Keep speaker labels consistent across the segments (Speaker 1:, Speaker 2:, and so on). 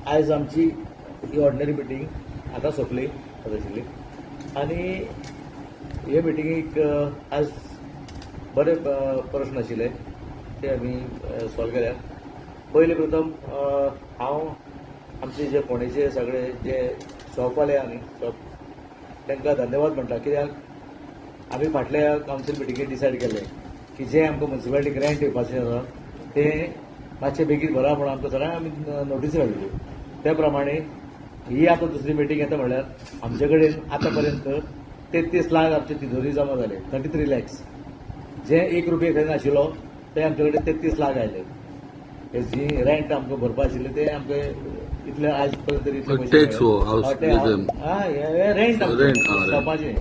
Speaker 1: आज आमची ही ordinary meeting आतां सोंपली आशिल्ली आनी हे मिटिंगेक आज बरे प्रश्न आशिल्ले ते आमी सॉल्व केल्यात. पयले प्रथम हांव आमचे जे फोंडेचे सगळे जे शॉपवाले आहा न्ही शॉप तांकां धन्यवाद म्हणटा. कित्याक आमी फाटल्या कावन्सील मिटिंगेक डिसायड केल्लें की जे आमकां म्युनिसिपालिटी ग्रँट येवपाचें आसा तें मातशें बेगीन भरा म्हणून आमकां सगळ्यांक आमी नोटीस धाडली. त्या प्रमाणे ही आतां दुसरी मिटींग येता म्हणल्यार आमचे कडेन आतां पर्यंत 33 लाख आमचे तिजोरी जमा जाले. 33 लॅक्स जे 1 रुपया खंय नाशिल्लो ते आमचे कडेन 33 लाख आयले. हे जी रँट आमकां भरपा आशिल्लें ते आमकां इतले आज पर्यंत इतले
Speaker 2: टॅक्स
Speaker 1: रँट शॉपाचें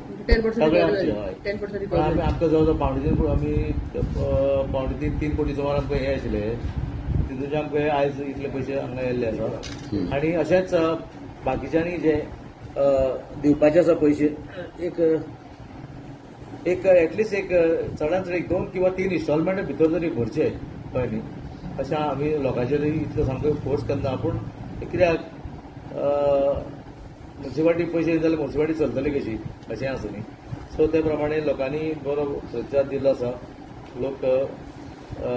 Speaker 1: सगळें आमचें हय. आमकां जवळ जवळ पावणे 3 कोटी सुमार आमकां हे आशिल्ले तितूंचे आमकां आयज इतले पयशे हांगा येयल्ले आसा. आनी अशेंच बाकीच्यांनी जे दिवपाचे आसा पयशे एक एटलिस्ट एक चडांत चड 2 किंवा 3 इन्स्टॉलमेंट भितर जरी भरचे कळ्ळें न्ही. अशें आमी लोकांचेरय इतलो सामको फोर्स करना. पूण कित्याक म्युनिसिपालिटी पयशे जाल्यार म्युनिसिपालिटी चलतली कशी अशें आसा न्ही. सो ते प्रमाणे लोकांनी बरो प्रतिसाद दिल्लो आसा.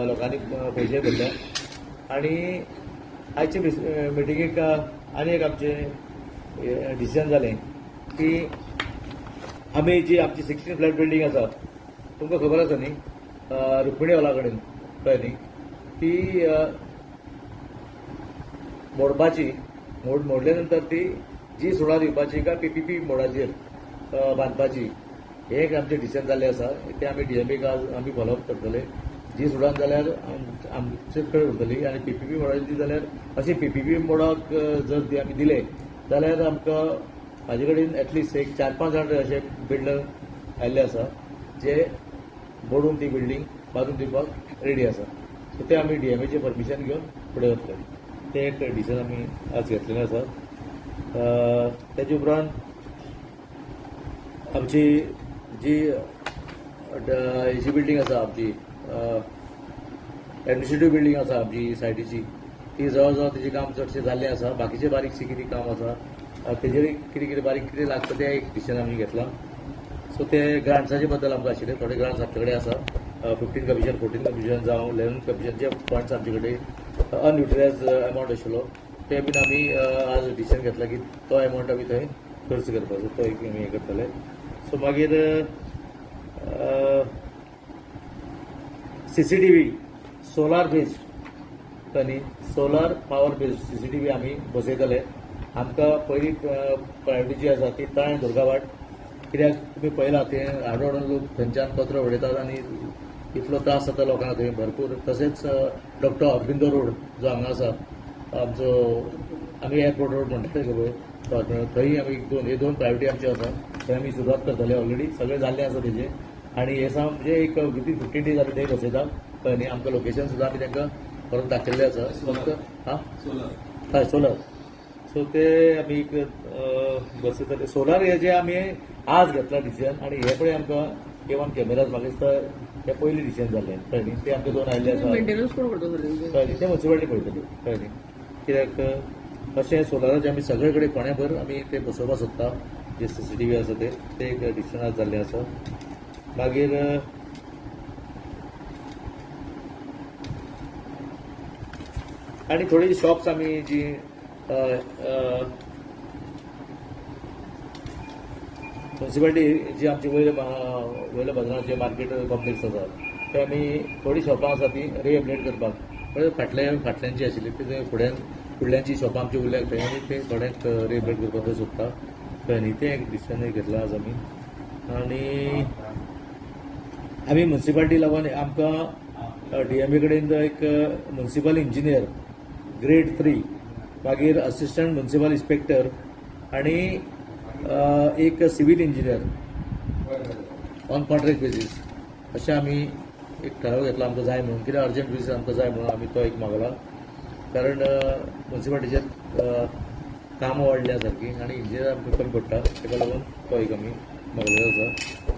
Speaker 1: लोकांनी पयशे भरल्या आनी आयचे मिटिंगेक आनी एक आमचें डिसिजन जालें की आमी जी आमची 16 फ्लॅट बिल्डींग आसा तुमकां खबर आसा न्ही रुक्मिणी हॉला कडेन कळ्ळें न्ही ती मोडपाची मोडले नंतर ती जी सुडां दिवपाची काय PPP मोडाचेर बांदपाची हे एक आमचें डिसिजन जाल्लें आसा. ते आमी DMAक आज आमी फॉलोअप करतले. जी सुडान जाल्यार आमचे कडेन उरतली आनी PPP मोडाची ती जाल्यार अशी PPP मोडाक जर आमी दिले जाल्यार आमकां म्हाजे कडेन एटलिस्ट एक 4-5 जाण अशे बिल्डर आयिल्ले आसा जे मोडून ती बिल्डींग बांदून दिवपाक रेडी आसा. सो ते आमी DMAचें परमिशन घेवन फुडें वतले. ते एक डिसिजन आमी आज घेतलेलें आसा. तेजे उपरांत आमची जी हेची बिल्डींग आसा आमची एडमिनिस्ट्रेटिव्ह बिल्डींग आसा आमची सायटीची ती जवळ जवळ तेजें काम चडशें जाल्लें आसा. बाकीचें बारीकशें कितें काम आसा तेजेर कितें बारीक कितें लागता तें एक डिसिजन आमी घेतलां. सो ते ग्रांट्साचे बद्दल आमकां आशिल्ले थोडे ग्रांट्स आमचे कडेन आसा. 15 कमिशन 14 कमिशन जावं 11 कमिशनचे फंड्स आमचे कडेन अनयुटिलायज अमावंट आशिल्लो ते बीन आमी आज डिसिजन घेतला की तो अमावंट आमी थंय खर्च करपाचो तो एक आमी हे करतले. सो मागीर CCTV सोलार बेज न्ही सोलार पावर बेज CCTV आमी बसयतले. आमकां पयली प्रायोरिटी जी आसा ती ताण दुर्गावाड. कित्याक तुमी पळयलां ते हाडून लोक थंयच्यान कचरो उडयतात आनी इतलो त्रास जाता लोकांक थंय भरपूर. तशेंच डॉक्टर अरविंदो रोड जो हांगा आसा आमचो आमी एअरपोर्ट रोड म्हणटा पळय थंय आमी हे दोन प्रायोरिटी आमच्यो आसा. थंय आमी सुरवात करतले. ऑलरेडी सगळें जाल्लें आसा तेजें आनी हे म्हणजे एक विथीन 15 डेज आमी थंय बसयता कळ्ळें न्ही. आमकां लोकेशन सुद्दां आमी तांकां व्हरून दाखयल्लें आसा. फक्त हय सोलर. सो ते आमी बसयतले. सोलार हे जे आमी आज घेतला डिसिजन आनी हे पळय आमकां केवन कॅमेराज म्हाका दिसता हे पयलीं डिसिजन जाल्लें कळ्ळें न्ही. ते आमचे 2 आयिल्ले आसा कळ्ळें न्ही. ते म्युनिसिपालिटी पळयतली कळ्ळें न्ही. कित्याक अशें सोलाराचे आमी सगळे कडेन कोण्याभर आमी ते बसोवपाक सोदता जे CCTV आसा ते एक डिसिजन आज जाल्लें आसा. मागीर आनी थोडी शॉप्स आमी जी म्युनिसिपालिटी जी आमची वयल्या बाजारांत जे मार्केट कॉम्प्लेक्स आसा ते आमी थोडी शॉपां आसा ती रिहेबिलिटेट करपाक फाटल्यांची आशिल्ली ते फुडल्यांची शॉपां आमची उरल्याक थंय आमी ते थोड्यांक रिहेबिलिटेट करपाक सोदता कळ्ळें न्ही. ते एक डिसिजन घेतला आज आमी. आमी म्युनिसिपालिटी लागून आमकां DMA कडेन एक म्युनिसिपल इंजिनियर ग्रेड 3 मागीर असिस्टंट म्युनिसिपल इन्स्पेक्टर आनी एक civil engineer on contract basis अशें आमी एक ठराव घेतला आमकां जाय म्हणून. कित्याक अर्जंट बेसीस आमकां जाय म्हणून आमी तो एक मागला. कारण म्युनिसिपालिटीचेर कामां वाडल्या सारकी आनी इंजिनियर आमकां कमी पडटा ताका लागून तो एक आमी मागलेलो आसा.